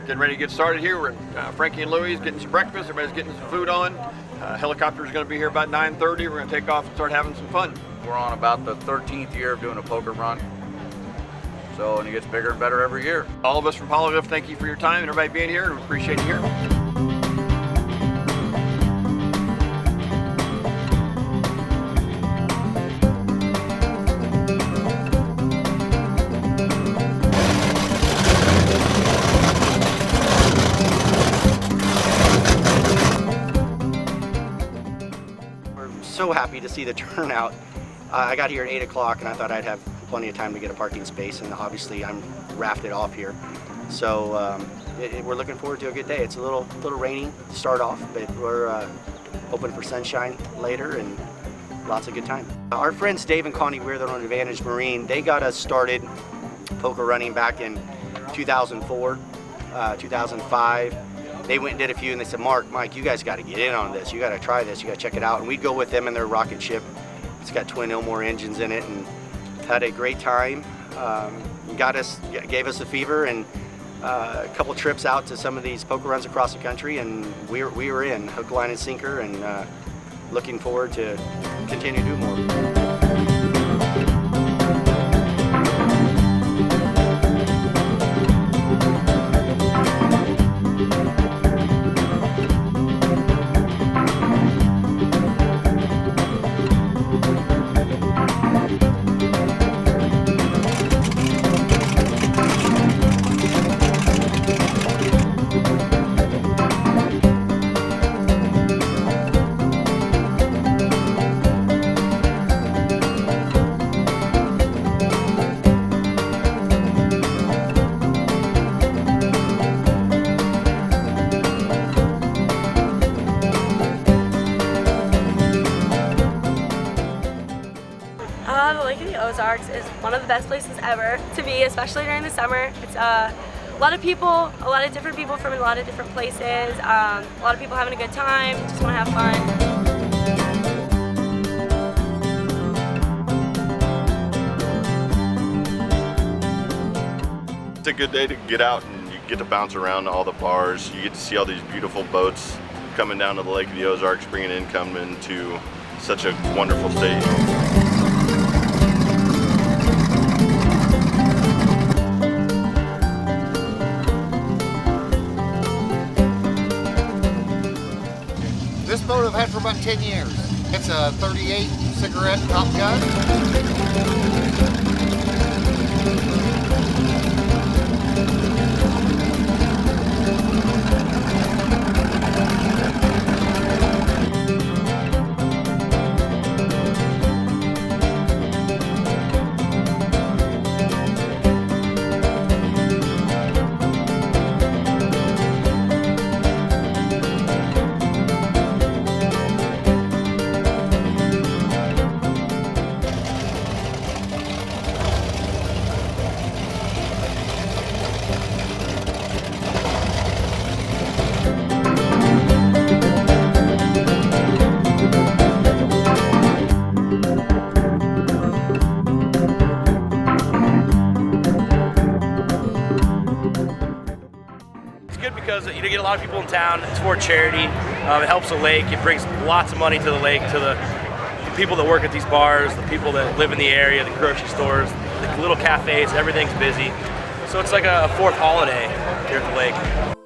Getting ready to get started here. We're Frankie and Louie getting some breakfast. Everybody's getting some food on. Helicopter's going to be here about 9:30. We're going to take off and start having some fun. We're on about the 13th year of doing a poker run. And it gets bigger and better every year. All of us from Powerboats, thank you for your time and everybody being here, and we appreciate you here. So happy to see the turnout. I got here at 8 o'clock and I thought I'd have plenty of time to get a parking space, and obviously I'm rafted off here. So we're looking forward to a good day. It's a little rainy to start off, but we're hoping for sunshine later and lots of good time. Our friends Dave and Connie Weir, they're on Advantage Marine, they got us started poker running back in 2004, 2005. They went and did a few and they said, Mike, you guys got to get in on this. You got to try this. You got to check it out. And we'd go with them in their rocket ship. It's got twin Ilmore engines in it, and had a great time. Gave us a fever, and a couple trips out to some of these poker runs across the country, and we were in hook, line, and sinker, and looking forward to continue to do more. The Lake of the Ozarks is one of the best places ever to be, especially during the summer. It's a lot of people, a lot of different people from a lot of different places, a lot of people having a good time, just want to have fun. It's a good day to get out and you get to bounce around all the bars. You get to see all these beautiful boats coming down to the Lake of the Ozarks, bringing income into such a wonderful state. This boat I've had for about 10 years. It's a 38 cigarette top gun. good because you get a lot of people in town. It's for charity. It helps the lake. It brings lots of money to the lake, to the people that work at these bars, the people that live in the area, the grocery stores, the little cafes. Everything's busy. So it's like a fourth holiday here at the lake.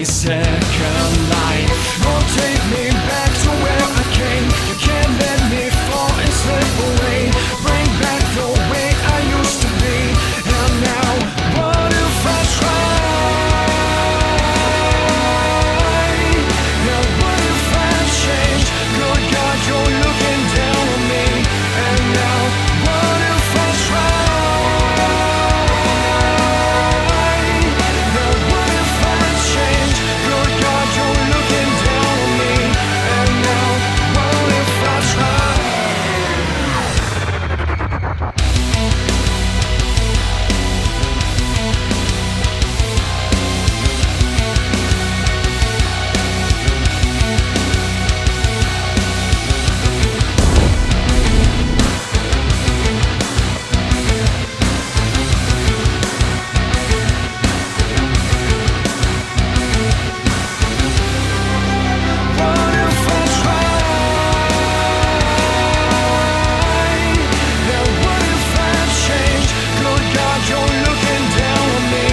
22nd light. Won't take me back to where I came. You can't let me fall and slip away. Bring back the way I used to be. And now, what if I try? Now what if I change? Good God, you're looking down on me. And now, what if I try? Now what if I change? Good God, you're looking down on me. And now, what if I try? What if I try? Now what if I change? Good God, you're looking down on me.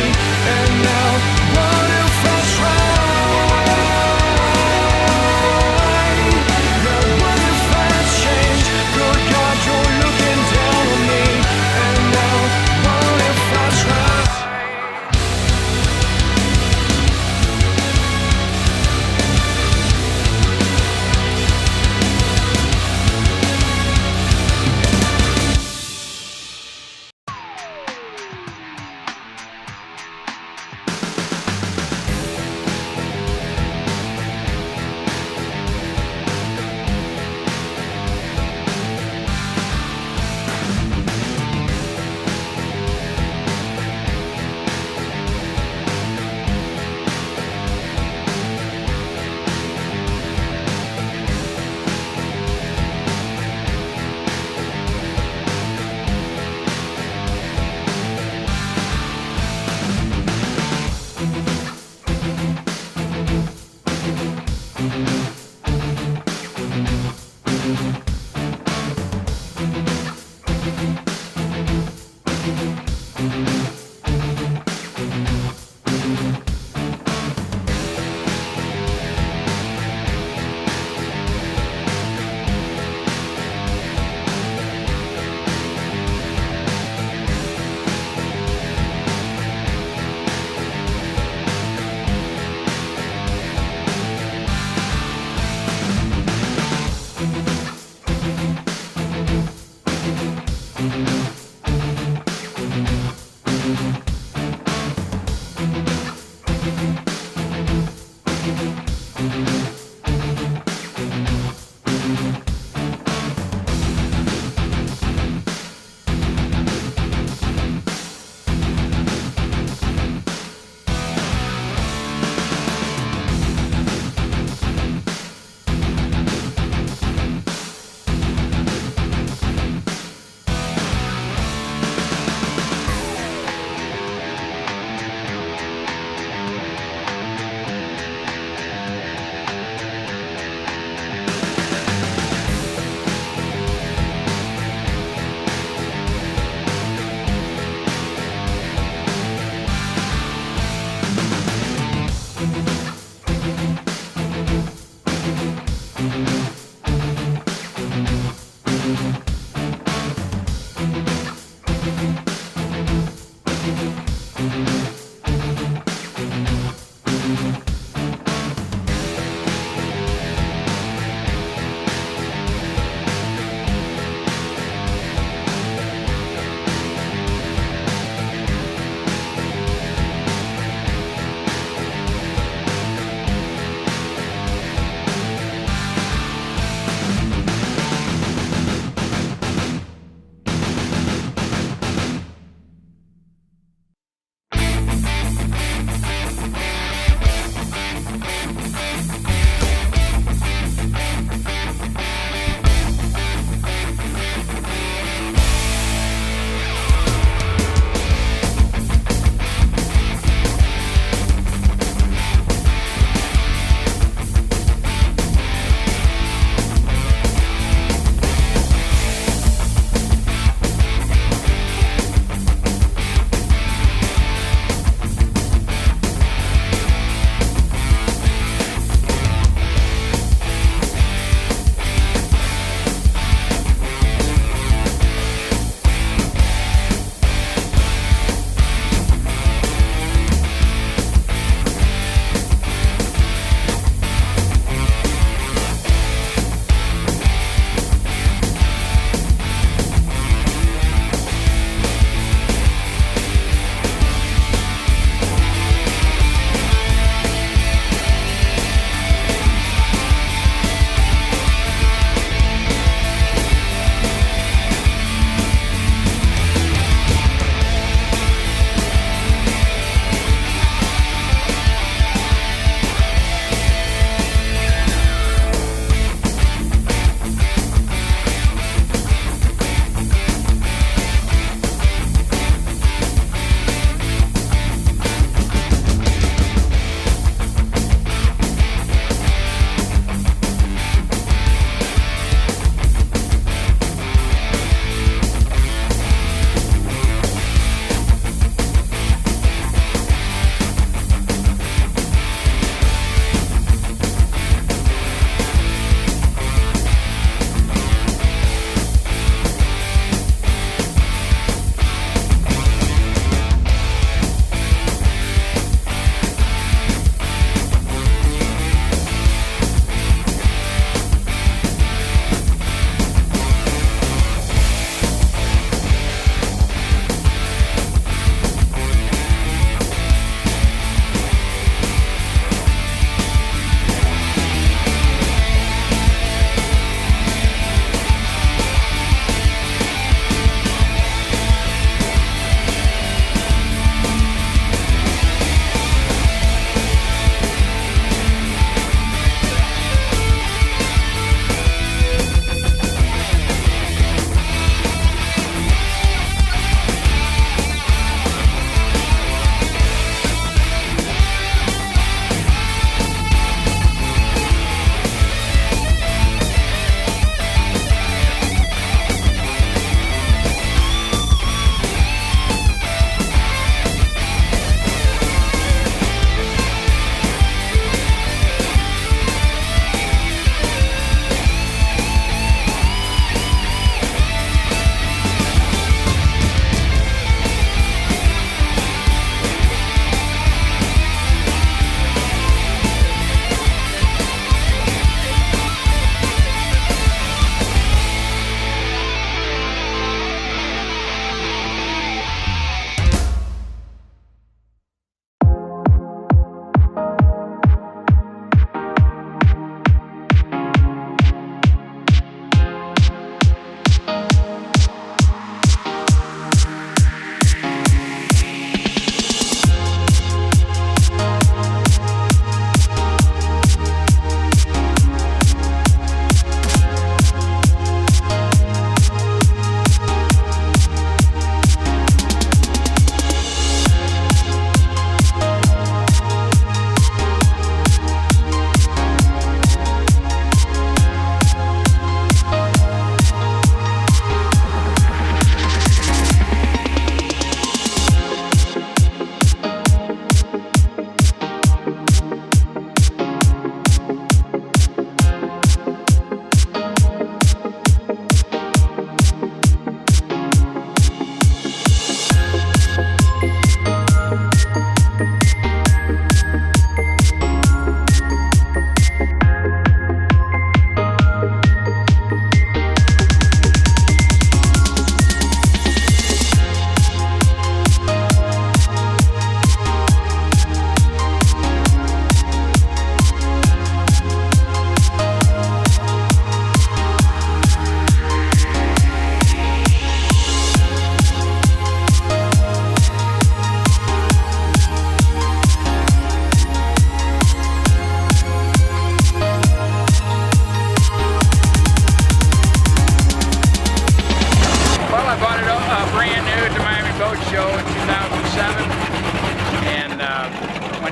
And now, what if I try? Now what if I change? Good God, you're looking down on me. And now, what if I try?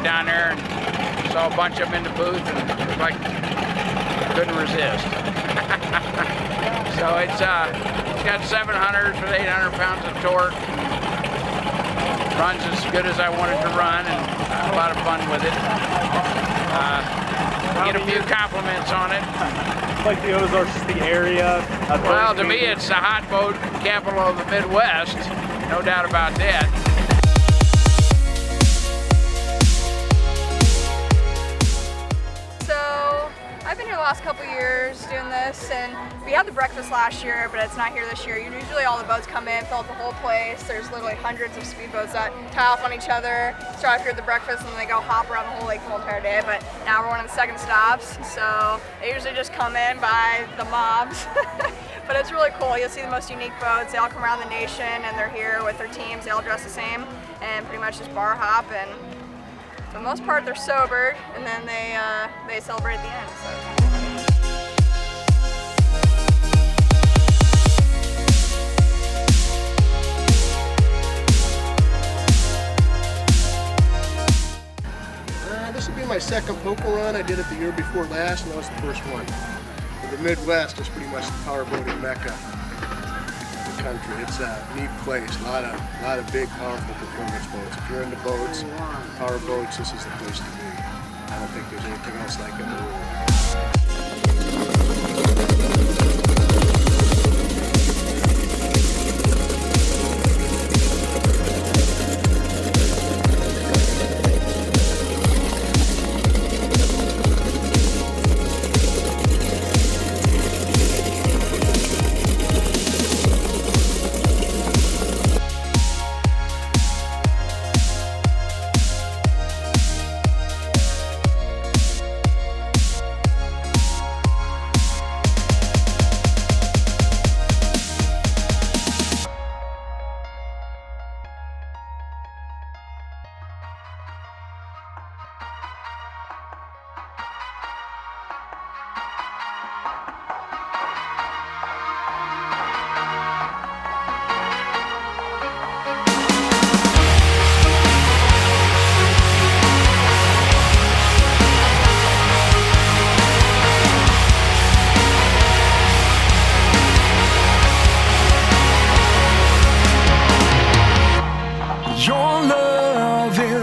down there and saw a bunch of them in the booth, and it was like couldn't resist. So it's got 700s with 800 pounds of torque. Runs as good as I wanted to run, and I had a lot of fun with it. Get a few compliments on it. Like the Ozarks, just the area. Well, to me, it's the hot boat capital of the Midwest. No doubt about that. So I've been here the last couple years doing this, and we had the breakfast last year, but it's not here this year. Usually all the boats come in, fill up the whole place. There's literally hundreds of speedboats that tie off on each other, start off here at the breakfast, and then they go hop around the whole lake the whole entire day. But now we're one of the second stops, so they usually just come in by the mobs. But it's really cool. You'll see the most unique boats. They all come around the nation, and they're here with their teams. They all dress the same, and pretty much just bar hop. And for the most part, they're sober, and then they celebrate at the end. So. This will be my second poker run. I did it the year before last, and that was the first one. In the Midwest, it's pretty much the powerboating mecca of the country. It's a neat place. A lot of big, powerful performance boats. If you're into boats, powerboats, this is the place to be. I don't think there's anything else like it in the world.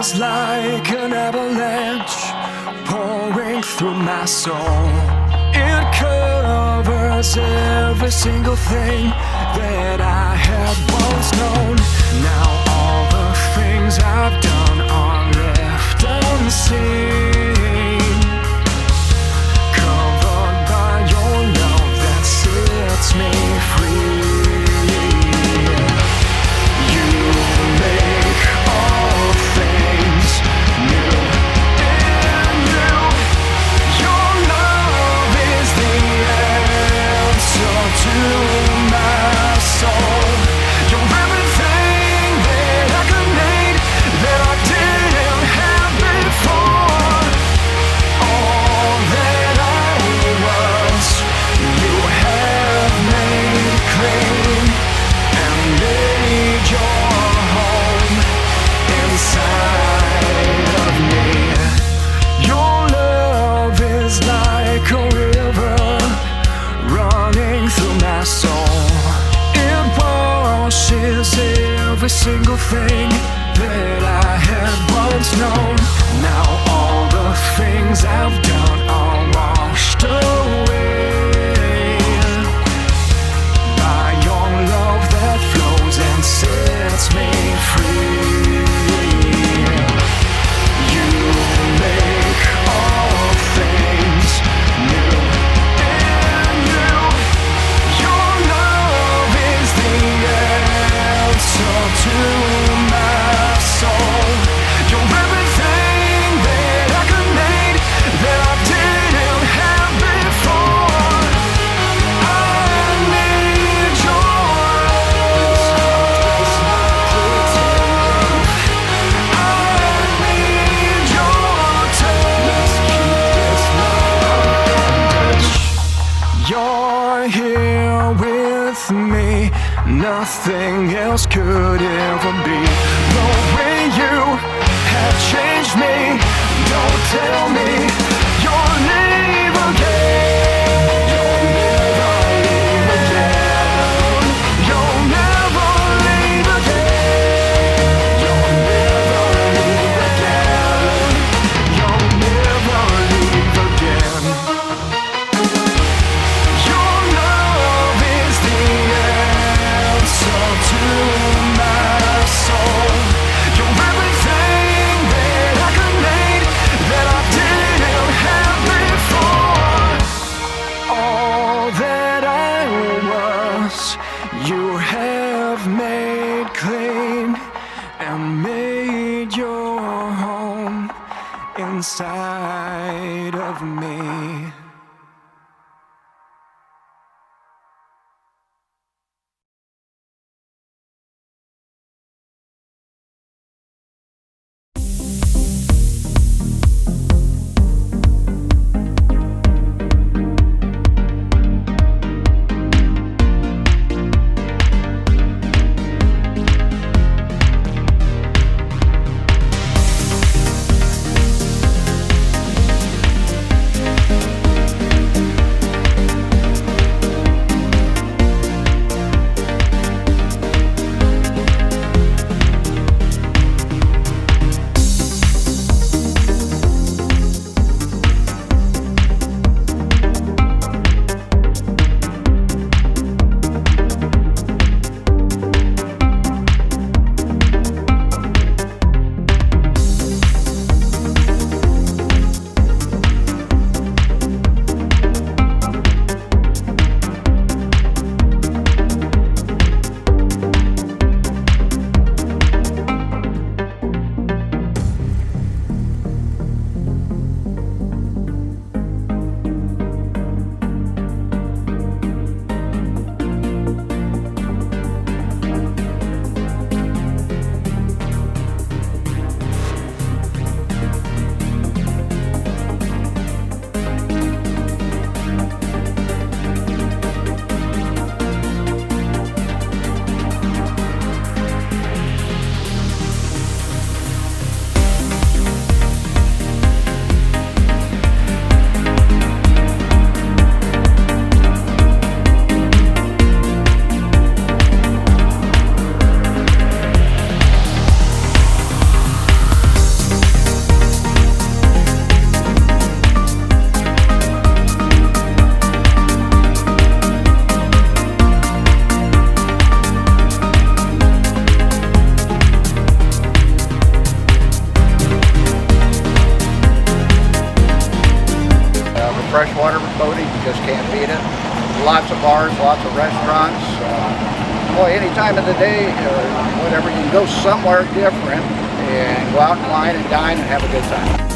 It's like an avalanche pouring through my soul. It covers every single thing that I had once known. Now all the things I've done are left unseen, covered by your love that sets me free. Every single thing that I had once known. Now all the things I've done are washed away by your love that flows and sets me free. You make all things new in you. Your love is the answer to my soul. You're everything that I could need, that I didn't have before. I need your love. I need your touch. You're here with me. Nothing else could ever be. The way you have changed me. inside of me. Freshwater boating, you just can't beat it. Lots of bars, lots of restaurants. Boy, any time of the day or whatever, you can go somewhere different and go out and wine and dine and have a good time.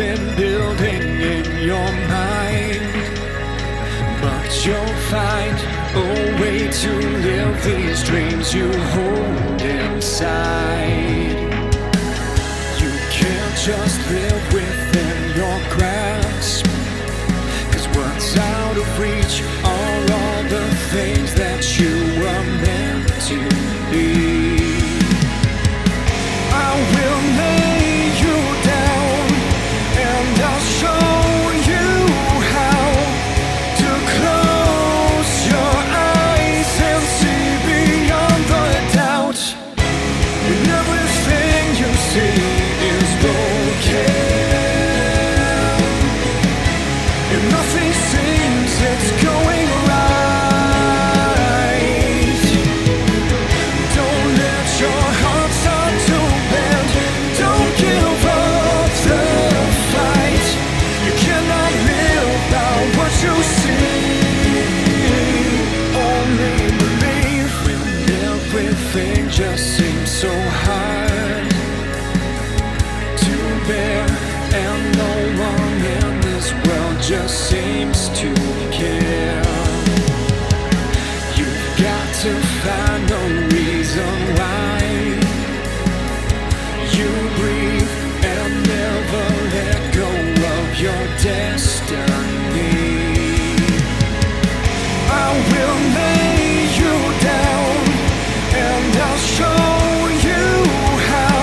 been building in your mind, but you'll find a way to live these dreams you hold inside. You can't just live within your grasp, 'cause what's out of reach are all the things that you were meant to be. I will lay you down and I'll show you how to close your eyes and see beyond the doubt. When everything you see is broken and nothing seems it's going right, don't let your heart start to bend. Don't give up the fight. You cannot live by what you see. Only believe when everything just seems so hard to bear, and no one in this world just seems to care. You've got to find a reason why you breathe and never let go of your destiny. I will lay you down and I'll show you how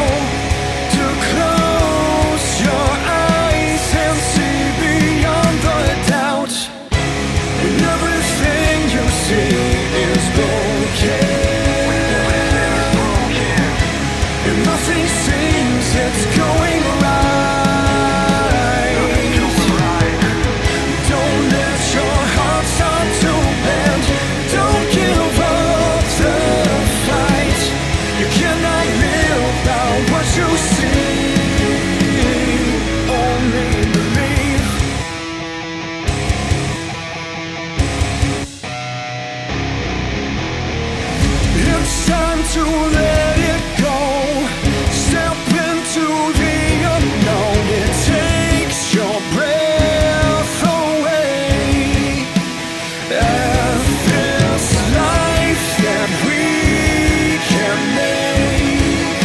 to close your eyes and see beyond the doubt. When everything you see is broken and nothing seems it's going right, don't let your heart start to bend. Don't give up the fight. You cannot live by what you see. Only believe. It's time to let it go. Step into the unknown. It takes your breath away. And this life that we can make,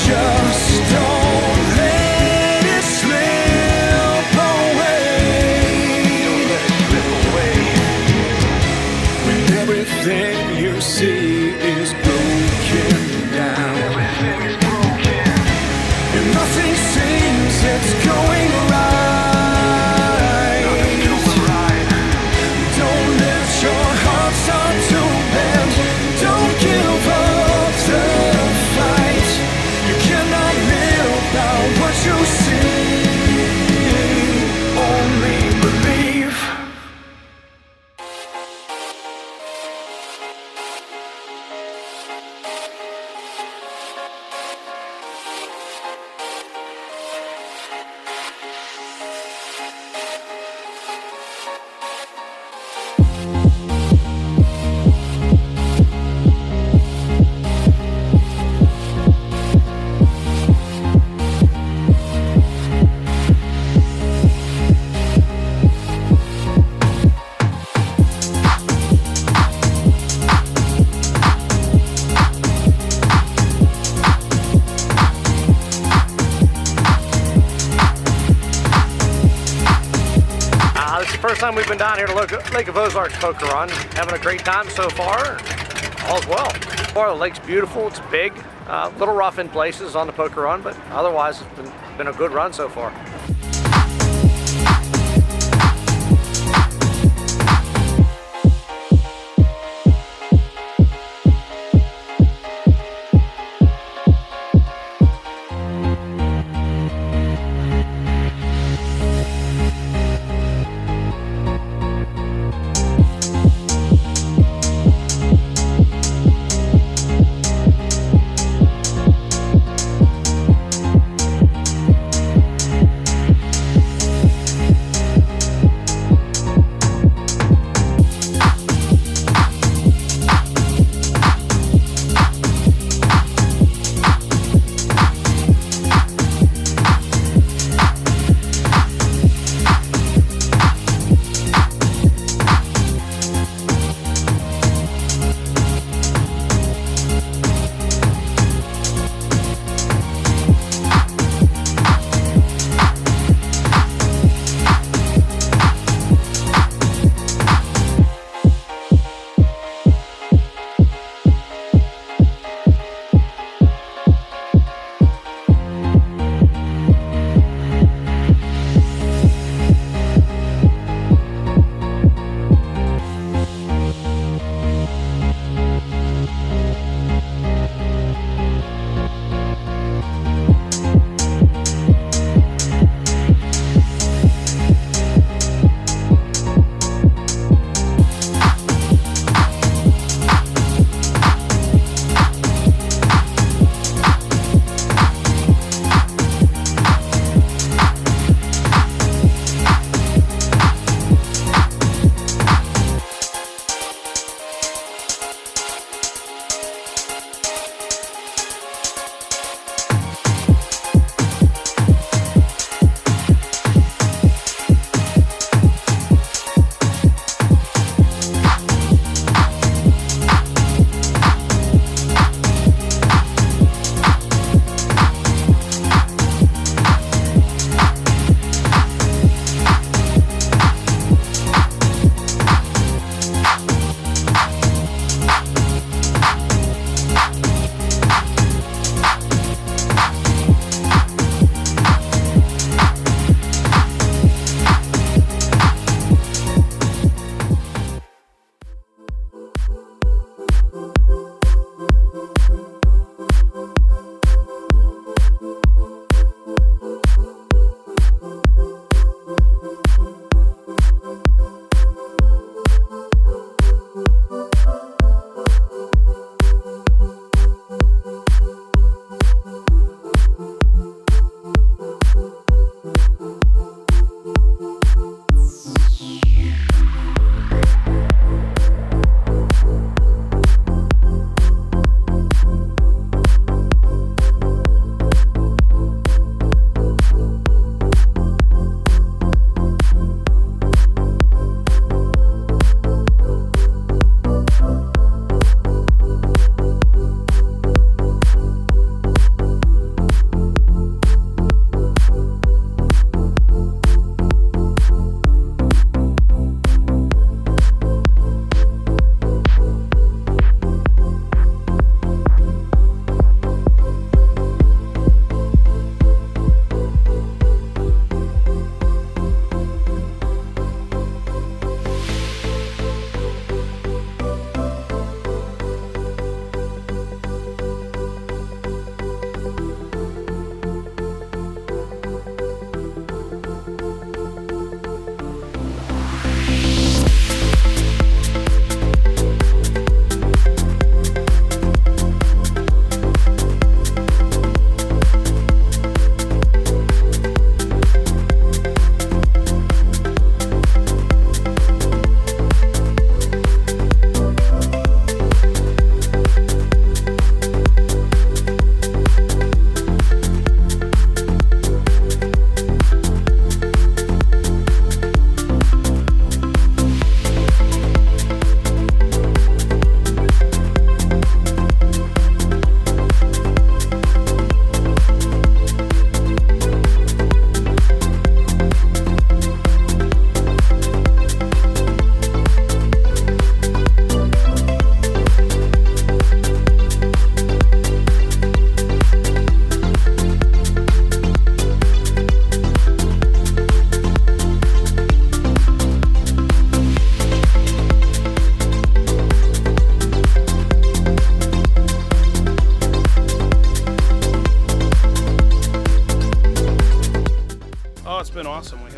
just don't let it slip away. When everything you see is broken down and nothing seems it's going right, don't let your heart start to bend. Don't give up the fight. You cannot live by what you see. Only believe. This is the first time we've been down here to Lake of Ozarks Poker Run. Having a great time so far. All's well. The lake's beautiful. It's big. Little rough in places on the Poker Run, but otherwise it's been a good run so far.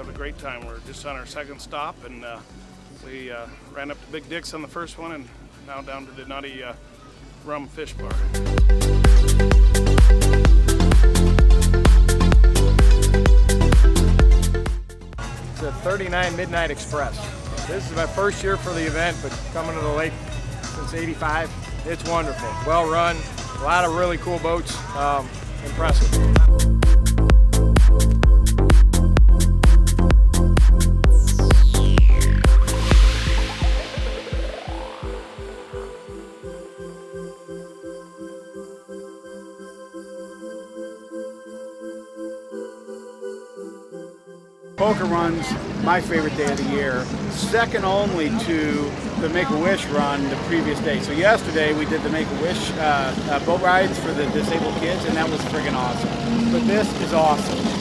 a great time. We're just on our second stop, and we ran up to Big Dick's on the first one, and now down to the Nutty Rum Fish Bar. It's a 39 Midnight Express. This is my first year for the event, but coming to the lake since '85, it's wonderful. Well run, a lot of really cool boats, impressive. Poker Run's my favorite day of the year, second only to the Make-A-Wish run the previous day. So yesterday we did the Make-A-Wish boat rides for the disabled kids, and that was friggin' awesome. But this is awesome.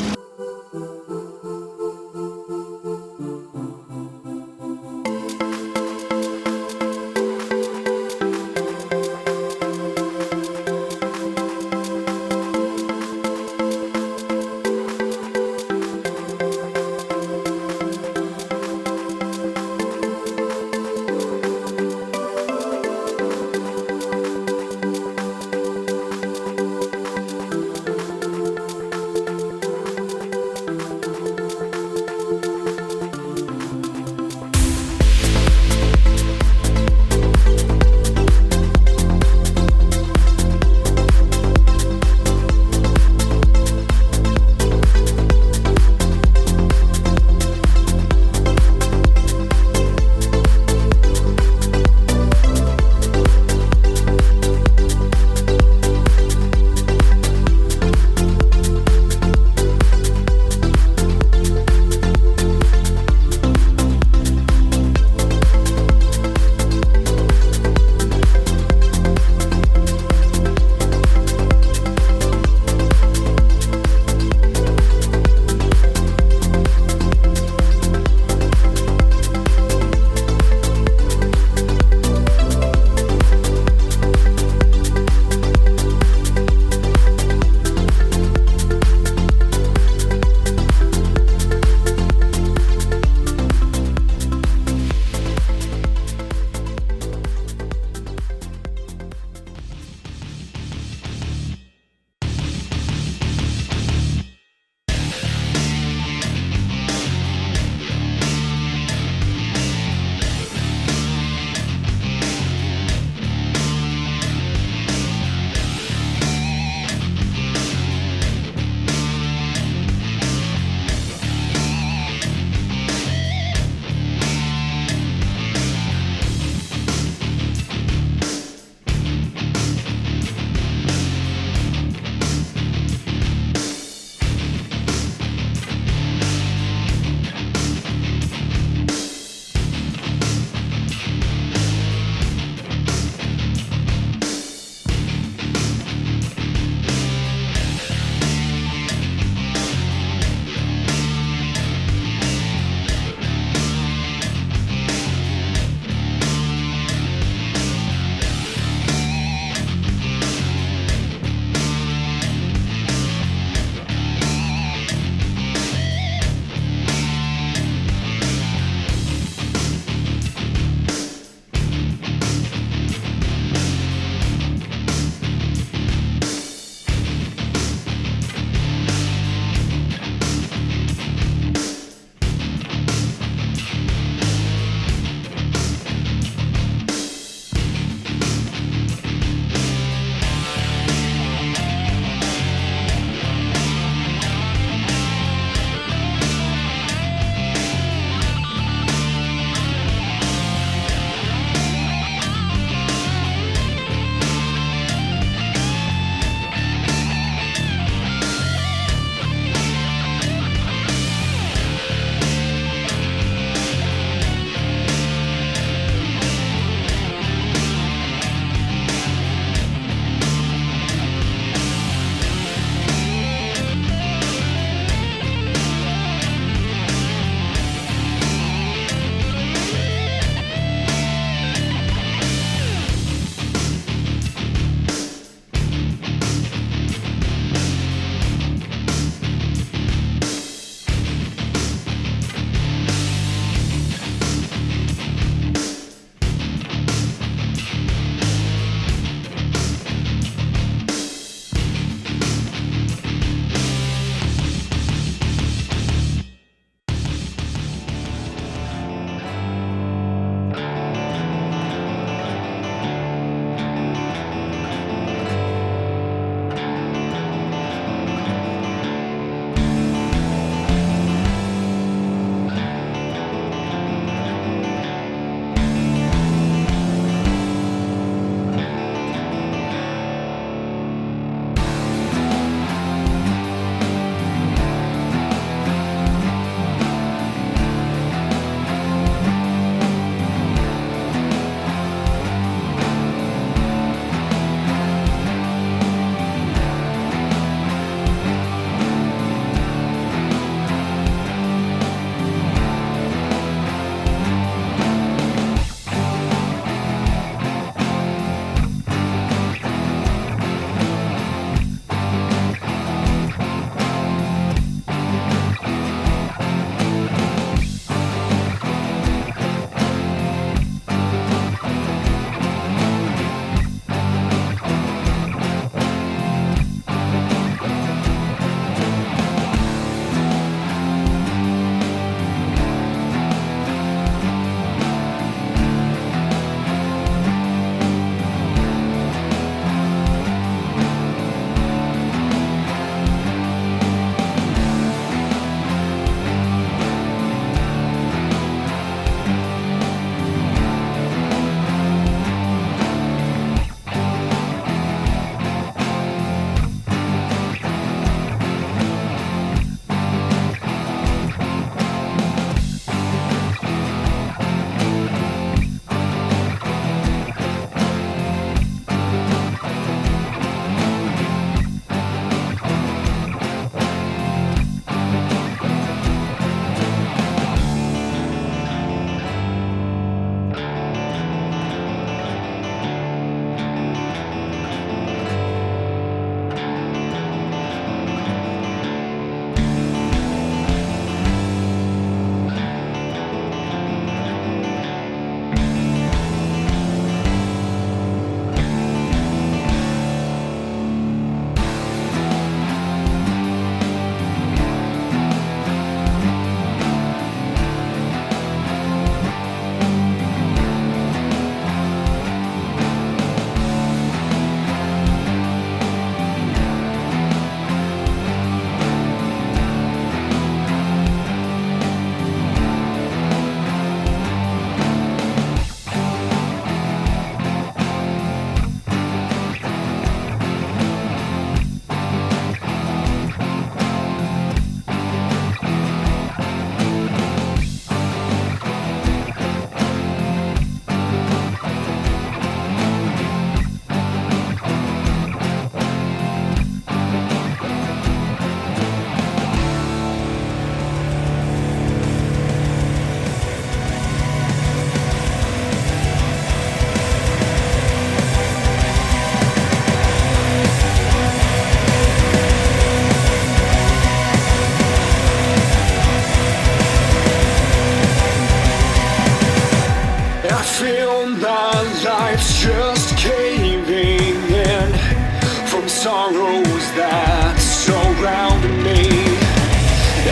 sorrows that surround me,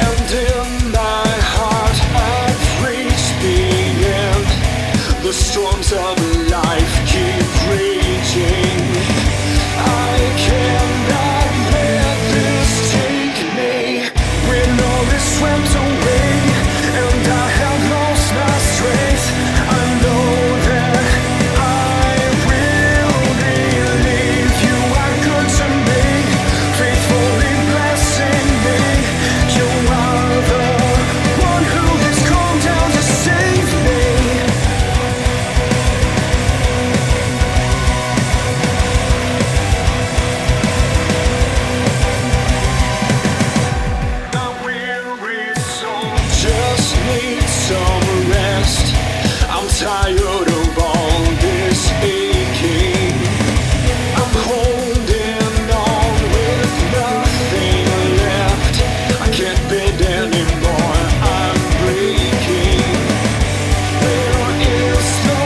and in my heart I've reached the end. The storms of life keep raging. I cannot let this take me. When all is swept away and I have lost my strength, I know that I will believe you are good to me, faithfully blessing me. You are the one who has come down to save me. Just need some rest. I'm tired of all this aching. I'm holding on with nothing left. I can't bend anymore, I'm breaking. Where is the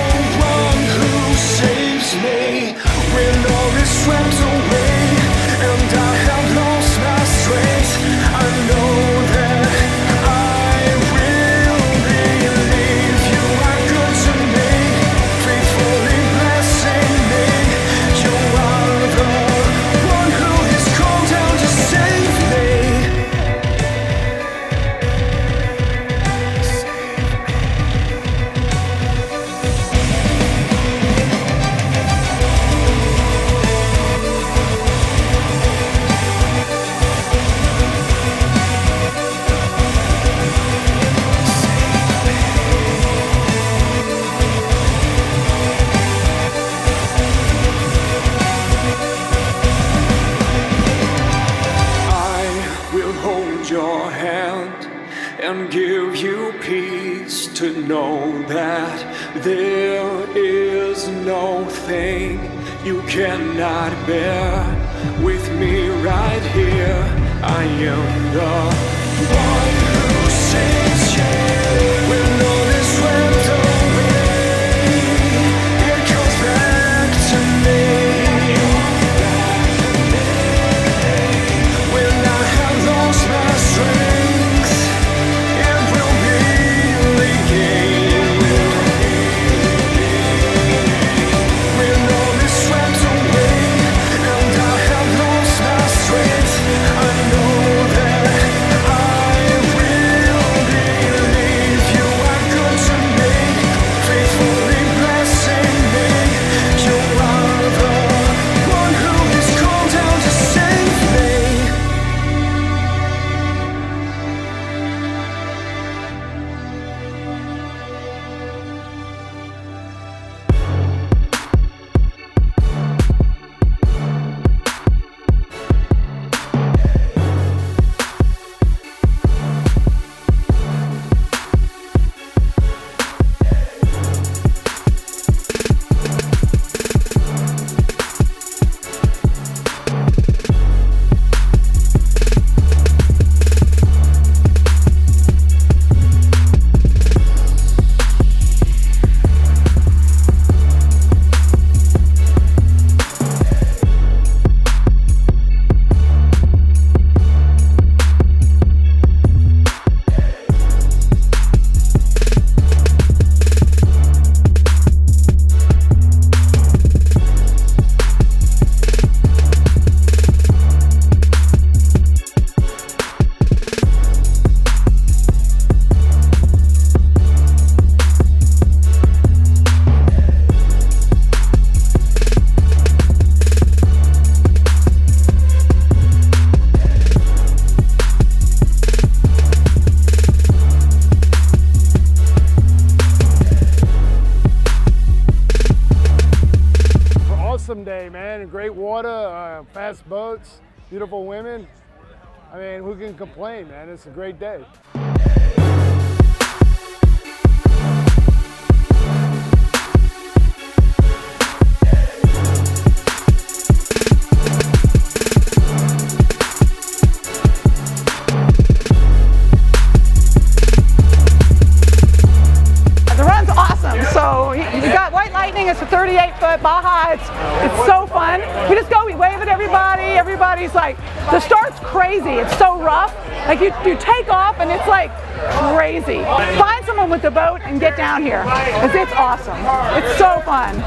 one who saves me when all is swept away and I have lost my strength? I know that your hand and give you peace to know that there is no thing you cannot bear. With me right here, I am the one who saves you. When all is swept away, it comes back to me. When I have lost my strength, it will be regained. When all is swept away and I have lost my strength, I know that I will believe you are good to me, faithfully blessing me. You are the one who has called down to save me. Awesome day, man. Great water, fast boats, beautiful women. I mean, who can complain, man? It's a great day. The run's awesome. So you got White Lightning. It's a 38-foot Baja. It's so fun. We just go, we wave at everybody. Everybody's like, the start's crazy. It's so rough. Like you take off and it's like crazy. Find someone with a boat and get down here, because it's awesome. It's so fun.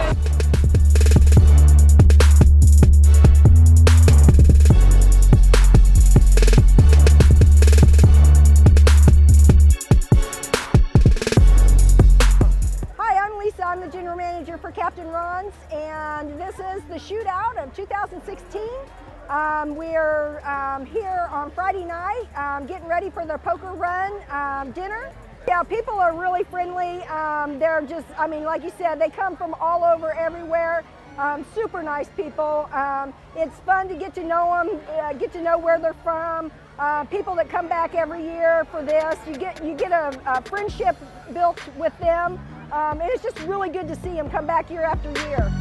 I'm the general manager for Captain Ron's, and this is the shootout of 2016. We're here on Friday night getting ready for the Poker Run dinner. Yeah, people are really friendly. They're just, I mean, like you said, they come from all over, everywhere. Super nice people. It's fun to get to know them, get to know where they're from. People that come back every year for this, you get a friendship built with them. And it's just really good to see them come back year after year.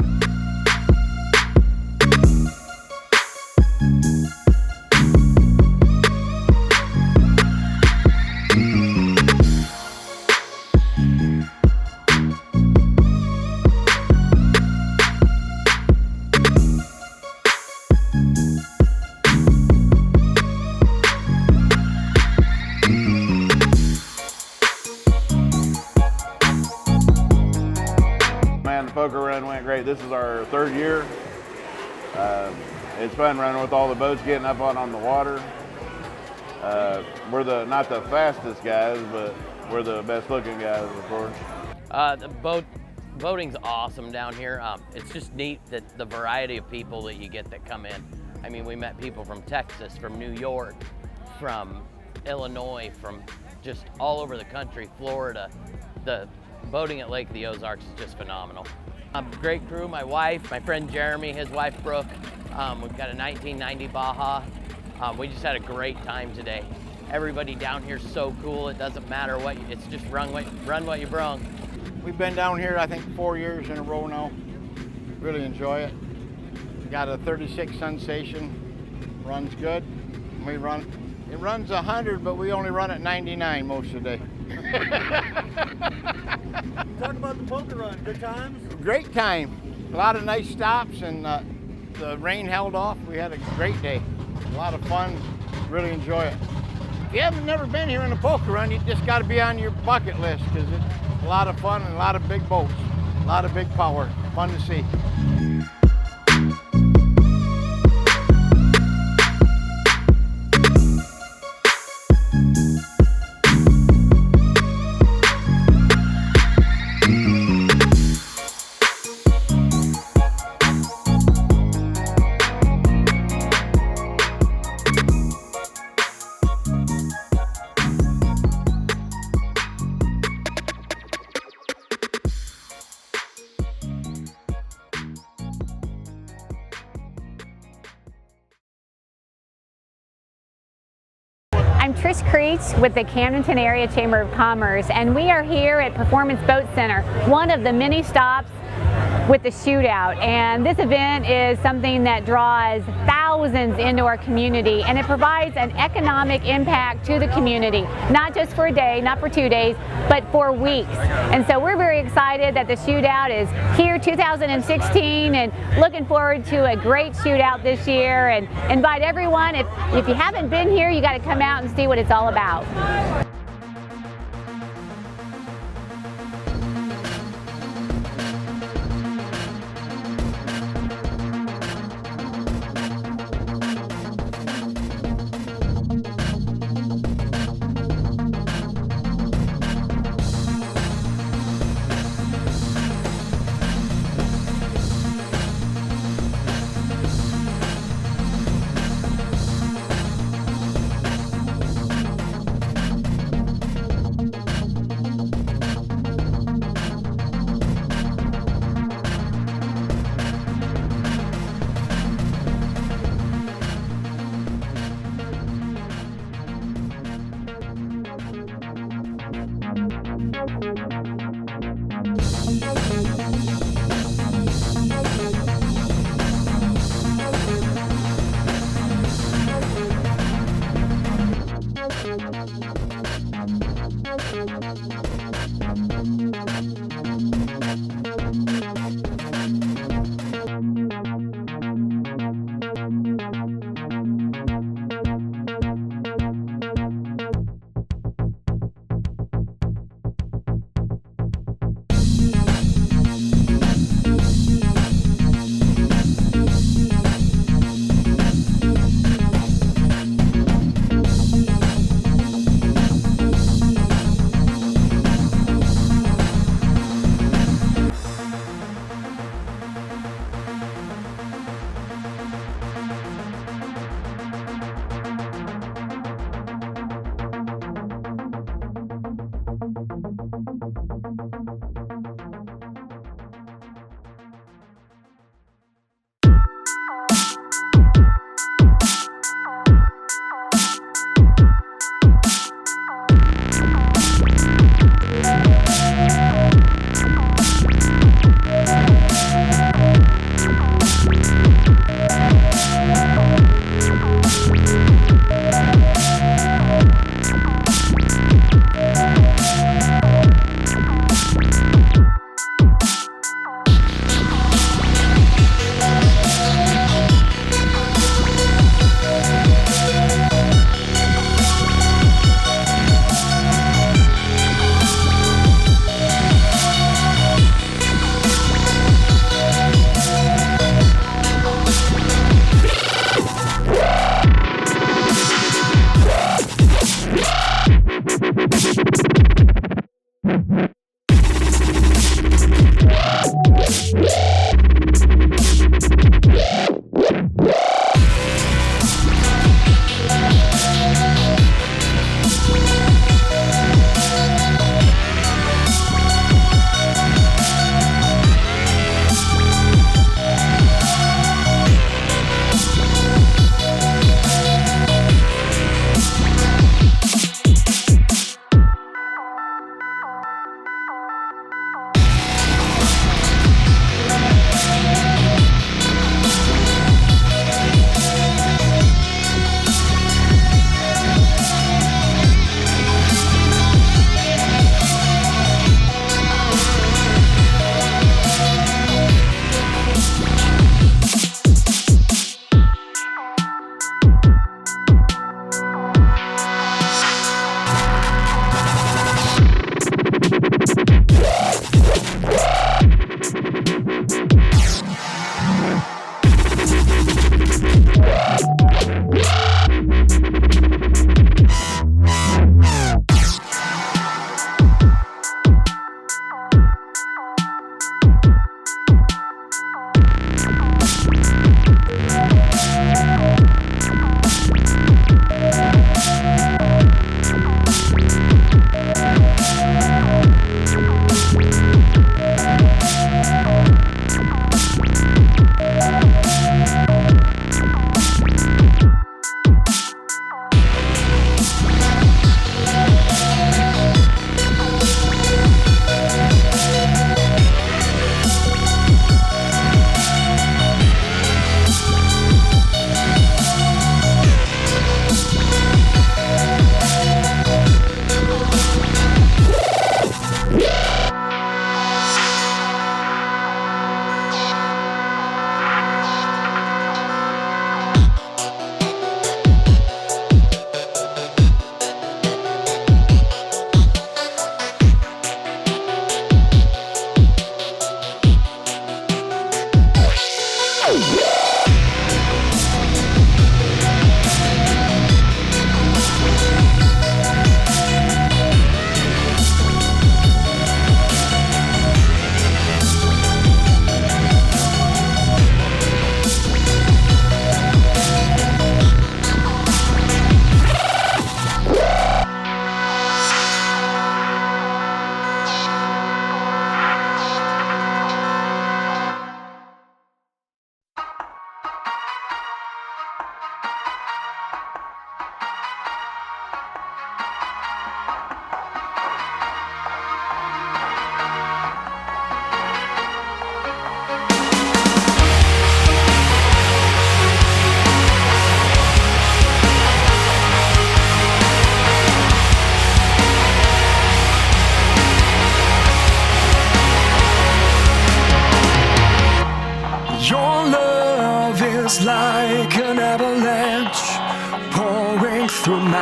The Poker Run went great. This is our third year. It's fun running with all the boats, getting up on the water. We're not the fastest guys, but we're the best looking guys, of course. The boating's awesome down here. It's just neat that the variety of people that you get that come in. I mean, we met people from Texas, from New York, from Illinois, from just all over the country, Florida. The boating at Lake of the Ozarks is just phenomenal. Great crew, my wife, my friend Jeremy, his wife Brooke. We've got a 1990 Baja. We just had a great time today. Everybody down here is so cool. It doesn't matter what, it's just run what you brung. We've been down here, I think, 4 years in a row now. Really enjoy it. Got a 36 Sensation, runs good. It runs 100, but we only run at 99 most of the day. Talk about the Poker Run, good times? Great time. A lot of nice stops, and the rain held off. We had a great day. A lot of fun, really enjoy it. If you haven't never been here in a Poker Run, you just got to be on your bucket list, because it's a lot of fun and a lot of big boats, a lot of big power, fun to see. I'm Trish Creech with the Camdenton Area Chamber of Commerce, and we are here at Performance Boat Center, one of the many stops with the shootout. And this event is something that draws thousands into our community, and it provides an economic impact to the community, not just for a day, not for 2 days, but for weeks. And so we're very excited that the shootout is here 2016, and looking forward to a great shootout this year, and invite everyone, if you haven't been here, you got to come out and see what it's all about.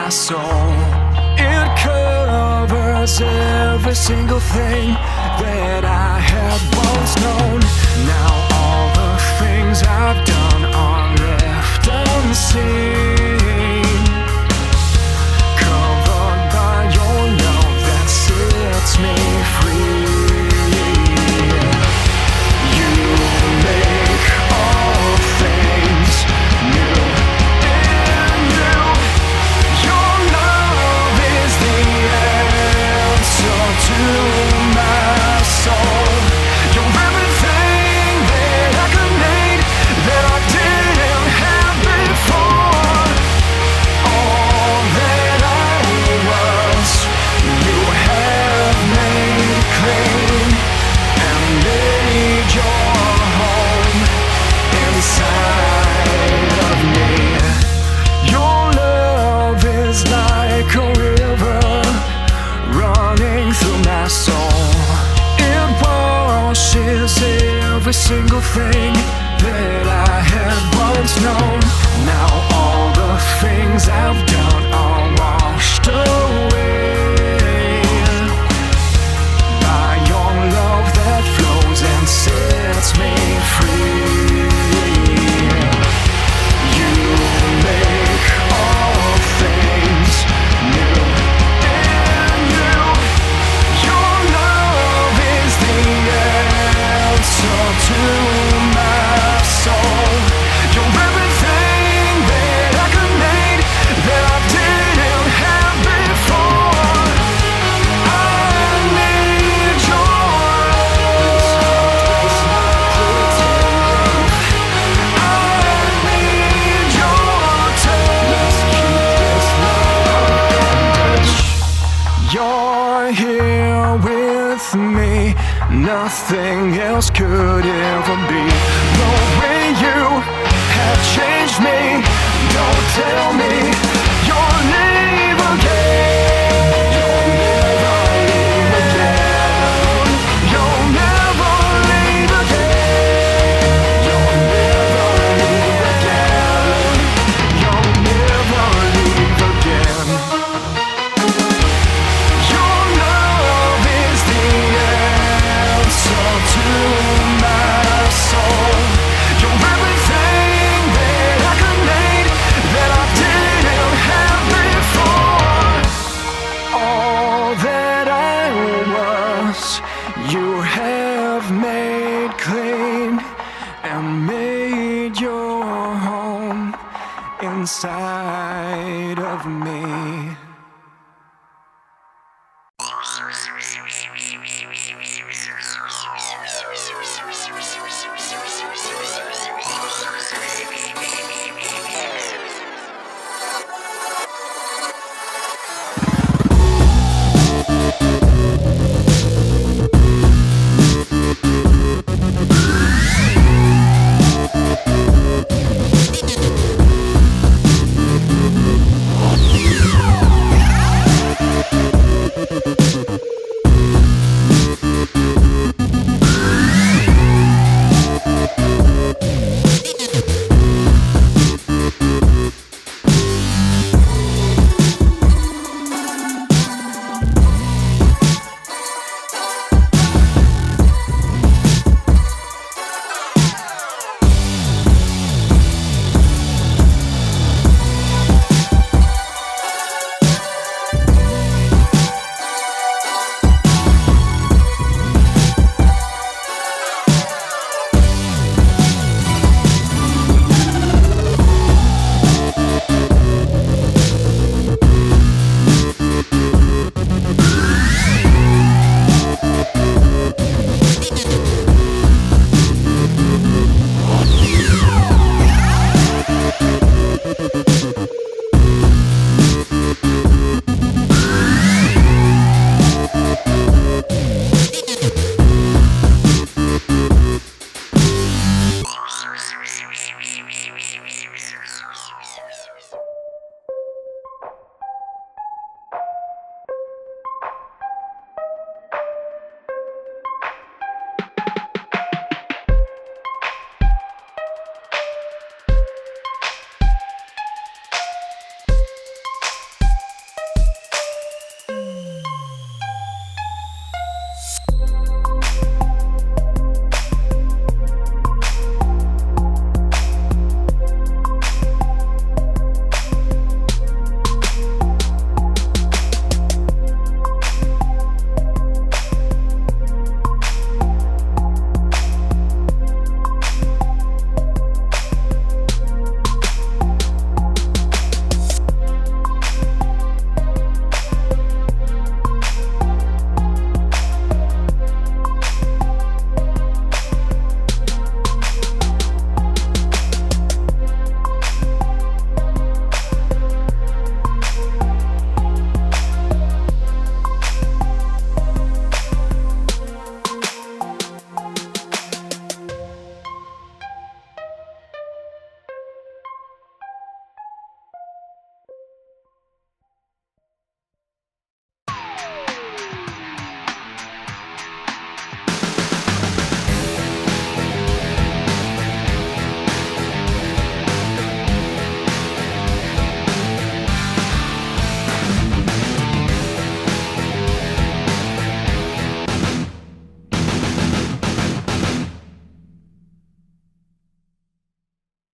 soul. It covers every single thing that I had once known. Now all the things I've done are left unseen, covered by your love that sets me free. You make all things new in you. Your love is the answer to my soul. You're everything that I could need, that I didn't have before. All that I was, you have made clean and made your home inside of me. Your love is like a river running through my soul. It washes every single thing that I had once known. Now all the things I've done are washed away by your love that flows and sets me free. You make all things new in you. Your love is the answer to my soul. You're everything that I could need, that I didn't have before. I need your love. I need your touch. You're here with me. Nothing else could ever be. The way you have changed me. Don't tell me you'll leave again. You'll never leave again. You'll never leave again. You'll never leave again. You'll never leave again. Your love is the answer to my soul. You're everything that I could need, that I didn't have before. All that I was, you have made clean and made your home inside